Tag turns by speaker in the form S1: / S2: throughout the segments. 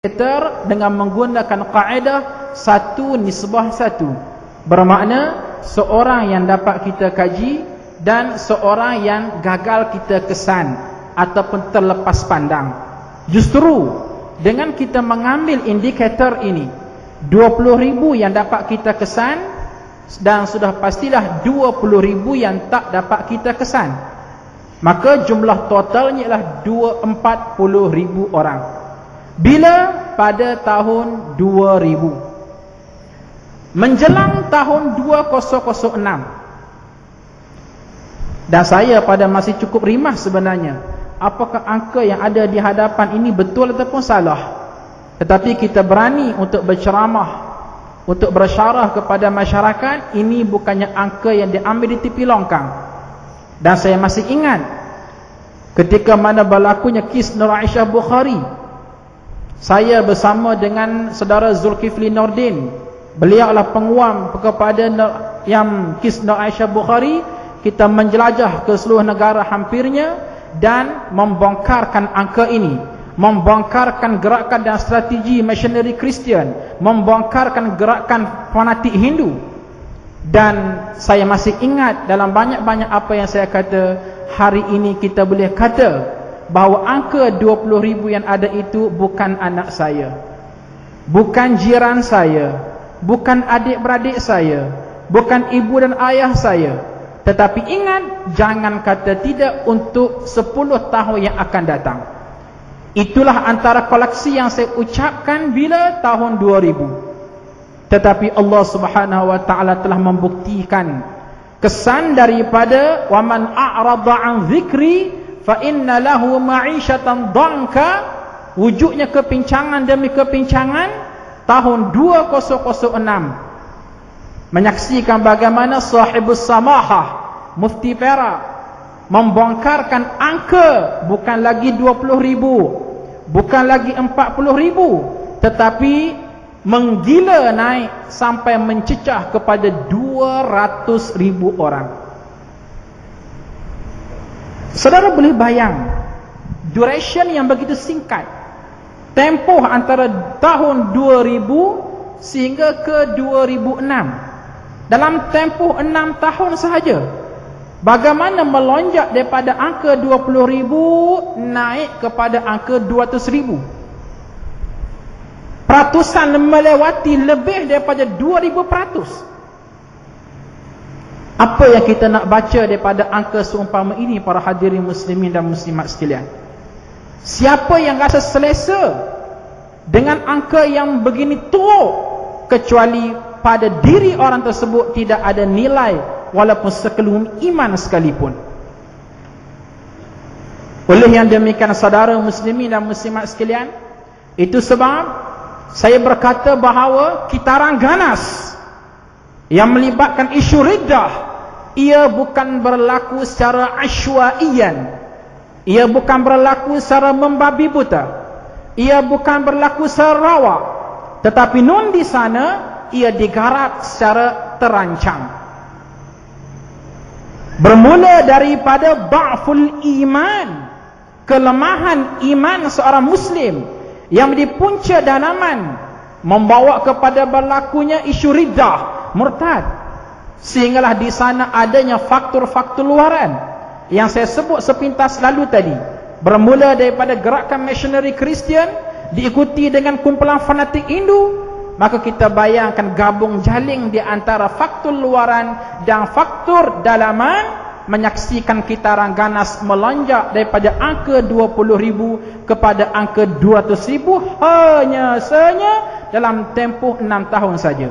S1: dengan menggunakan kaedah satu nisbah satu. Bermakna seorang yang dapat kita kaji dan seorang yang gagal kita kesan ataupun terlepas pandang. Justru dengan kita mengambil indikator ini, 20,000 yang dapat kita kesan dan sudah pastilah 20,000 yang tak dapat kita kesan, maka jumlah totalnya ialah 40,000 orang. Bila pada tahun 2000 menjelang tahun 2006, dan saya pada masih cukup rimah sebenarnya apakah angka yang ada di hadapan ini betul ataupun salah. Tetapi kita berani untuk berceramah, untuk bersyarah kepada masyarakat, ini bukannya angka yang diambil di tepi longkang. Dan saya masih ingat ketika mana berlakunya kes Nur Aisyah Bukhari, saya bersama dengan saudara Zulkifli Nordin, beliau adalah penguam kepada yang kes Nur Aisyah Bukhari. Kita menjelajah ke seluruh negara hampirnya dan membongkarkan angka ini, membongkarkan gerakan dan strategi misioneri Kristian, membongkarkan gerakan fanatik Hindu. Dan saya masih ingat dalam banyak-banyak apa yang saya kata, hari ini kita boleh kata bahawa angka 20,000 yang ada itu bukan anak saya, bukan jiran saya, bukan adik-beradik saya, bukan ibu dan ayah saya. Tetapi ingat, jangan kata tidak untuk 10 tahun yang akan datang. Itulah antara koleksi yang saya ucapkan bila tahun 2000. Tetapi Allah Subhanahu wa taala telah membuktikan kesan daripada waman a'rada an dzikri fa inna lahu ma'isyatan dhanka, wujudnya kepincangan demi kepincangan. Tahun 2006 menyaksikan bagaimana sahibus samahah Mufti Perak membongkarkan angka bukan lagi 20,000, bukan lagi 40,000, tetapi menggila naik sampai mencecah kepada 200,000 orang. Saudara boleh bayang duration yang begitu singkat, tempoh antara tahun 2000 sehingga ke 2006. Dalam tempoh 6 tahun sahaja, bagaimana melonjak daripada angka 20,000 naik kepada angka 200,000. Peratusan melewati lebih daripada 2,000%. Apa yang kita nak baca daripada angka seumpama ini, para hadirin muslimin dan muslimat sekalian? Siapa yang rasa selesa dengan angka yang begini teruk, kecuali pada diri orang tersebut tidak ada nilai walaupun sekelumit iman sekalipun. Oleh yang demikian, saudara muslimin dan muslimat sekalian, itu sebab saya berkata bahawa kitaran ganas yang melibatkan isu riddah, ia bukan berlaku secara asywa'iyan, ia bukan berlaku secara membabi buta, ia bukan berlaku secara rawak, tetapi nun di sana ia digarap secara terancang. Bermula daripada ba'ful iman, kelemahan iman seorang muslim yang menjadi punca dalaman membawa kepada berlakunya isu riddah, murtad, sehinggalah di sana adanya faktor-faktor luaran yang saya sebut sepintas lalu tadi. Bermula daripada gerakan misioneri Kristian diikuti dengan kumpulan fanatik Hindu, maka kita bayangkan gabung jaling di antara faktor luaran dan faktor dalaman, menyaksikan kitaran ganas melonjak daripada angka 20,000 kepada angka 200,000 hanya saja dalam tempoh 6 tahun saja.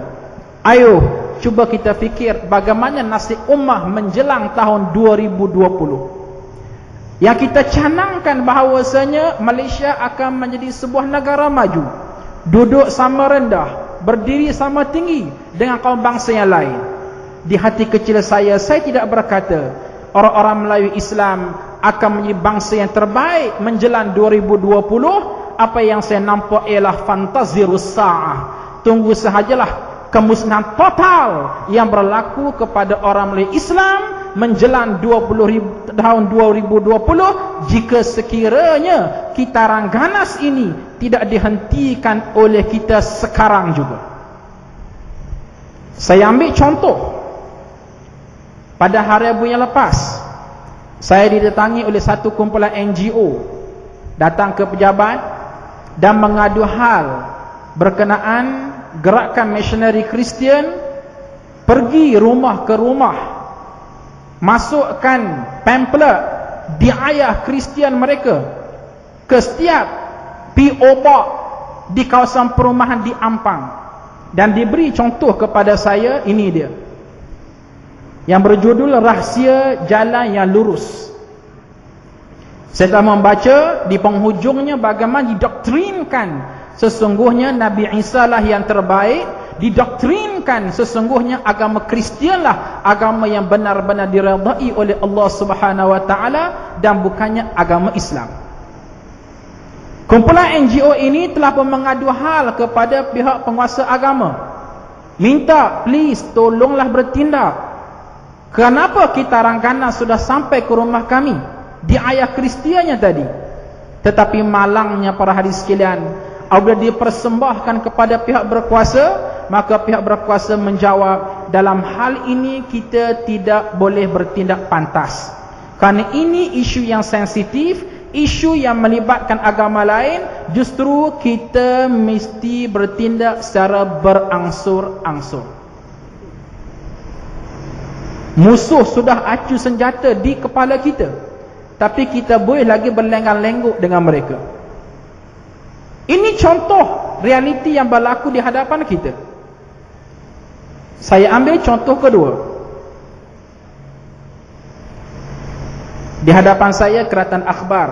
S1: Ayo cuba kita fikir bagaimana nasib ummah menjelang tahun 2020. Yang kita canangkan bahawasanya Malaysia akan menjadi sebuah negara maju, duduk sama rendah, berdiri sama tinggi dengan kaum bangsa yang lain. Di hati kecil saya tidak berkata orang-orang Melayu Islam akan menjadi bangsa yang terbaik menjelang 2020. Apa yang saya nampak ialah fantazirus sa'ah. Tunggu sahajalah kemusnahan total yang berlaku kepada orang Melayu Islam menjelang tahun 2020 jika sekiranya kitaran ganas ini tidak dihentikan oleh kita sekarang juga. Saya ambil contoh. Pada hari Rabu yang lepas, saya didatangi oleh satu kumpulan NGO datang ke pejabat dan mengadu hal berkenaan gerakan misionari Kristian pergi rumah ke rumah, masukkan pamphlet diayah Kristian mereka ke setiap PO Box di kawasan perumahan di Ampang, dan diberi contoh kepada saya. Ini dia yang berjudul Rahsia Jalan yang Lurus. Saya telah membaca di penghujungnya bagaimana didoktrinkan sesungguhnya Nabi Isa lah yang terbaik, didoktrinkan sesungguhnya agama Kristian lah agama yang benar-benar diredai oleh Allah Subhanahu Wa Taala dan bukannya agama Islam. Kumpulan NGO ini telah pun mengadu hal kepada pihak penguasa agama, minta please tolonglah bertindak. Kenapa kitaran ganas sudah sampai ke rumah kami di ayah Kristiannya tadi? Tetapi malangnya para hadis sekalian, apabila dipersembahkan kepada pihak berkuasa, maka pihak berkuasa menjawab, dalam hal ini kita tidak boleh bertindak pantas, kerana ini isu yang sensitif, isu yang melibatkan agama lain. Justru kita mesti bertindak secara berangsur-angsur. Musuh sudah acu senjata di kepala kita, tapi kita boleh lagi berlenggang-lengguk dengan mereka. Ini contoh realiti yang berlaku di hadapan kita. Saya ambil contoh kedua. Di hadapan saya Keratan Akhbar.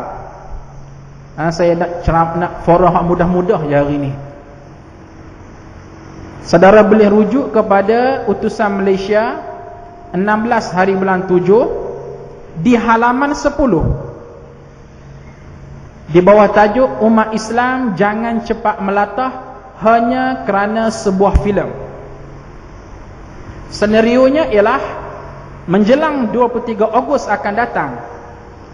S1: Saya nak forum mudah-mudah je hari ini. Saudara boleh rujuk kepada utusan Malaysia 16 hari bulan 7 di halaman 10, di bawah tajuk umat Islam jangan cepat melatah hanya kerana sebuah filem. Senarionya ialah menjelang 23 Ogos akan datang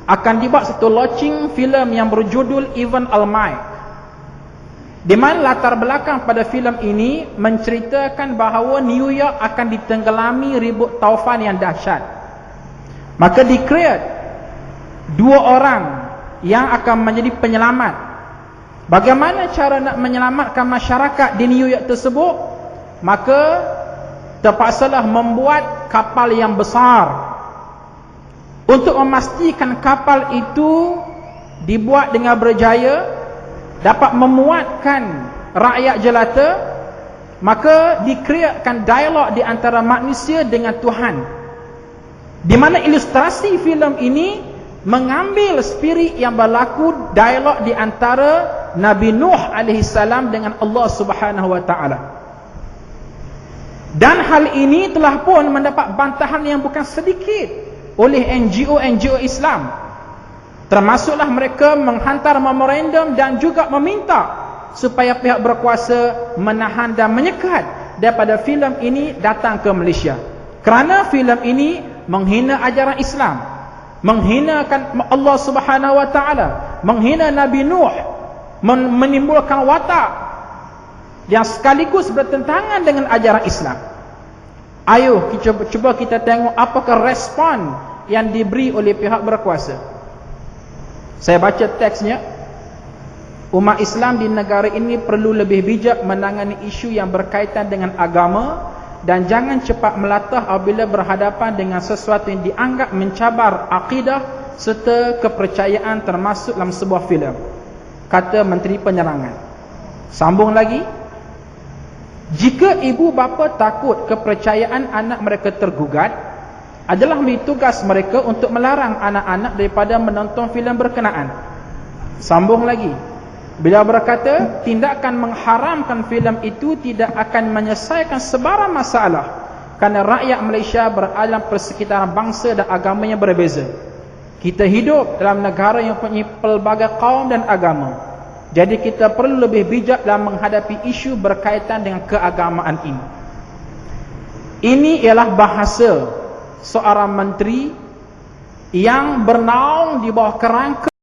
S1: akan dibuat satu launching filem yang berjudul Event Al-Mai, di mana latar belakang pada filem ini menceritakan bahawa New York akan ditenggelami ribut taufan yang dahsyat. Maka di-create dua orang yang akan menjadi penyelamat. Bagaimana cara nak menyelamatkan masyarakat di New York tersebut? Maka terpaksalah membuat kapal yang besar untuk memastikan kapal itu dibuat dengan berjaya, dapat memuatkan rakyat jelata. Maka dikreatkan dialog di antara manusia dengan Tuhan, di mana ilustrasi filem ini mengambil spirit yang berlaku dialog di antara Nabi Nuh alaihissalam dengan Allah Subhanahu Wa Taala. Dan hal ini telah pun mendapat bantahan yang bukan sedikit oleh NGO Islam. Termasuklah mereka menghantar memorandum dan juga meminta supaya pihak berkuasa menahan dan menyekat daripada filem ini datang ke Malaysia, kerana filem ini menghina ajaran Islam, menghinakan Allah Subhanahu Wa Taala, menghina Nabi Nuh, menimbulkan watak yang sekaligus bertentangan dengan ajaran Islam. Ayo cuba kita tengok apakah respon yang diberi oleh pihak berkuasa. Saya baca teksnya. Umat Islam di negara ini perlu lebih bijak menangani isu yang berkaitan dengan agama dan jangan cepat melatah apabila berhadapan dengan sesuatu yang dianggap mencabar akidah serta kepercayaan termasuk dalam sebuah filem, kata Menteri Penerangan. Sambung lagi, jika ibu bapa takut kepercayaan anak mereka tergugat, adalah menjadi tugas mereka untuk melarang anak-anak daripada menonton filem berkenaan. Sambung lagi, bila berkata tindakan mengharamkan filem itu tidak akan menyelesaikan sebarang masalah, kerana rakyat Malaysia berada dalam persekitaran bangsa dan agama yang berbeza. Kita hidup dalam negara yang mempunyai pelbagai kaum dan agama, jadi kita perlu lebih bijak dalam menghadapi isu berkaitan dengan keagamaan ini. Ini ialah bahasa seorang menteri yang bernaung di bawah kerangka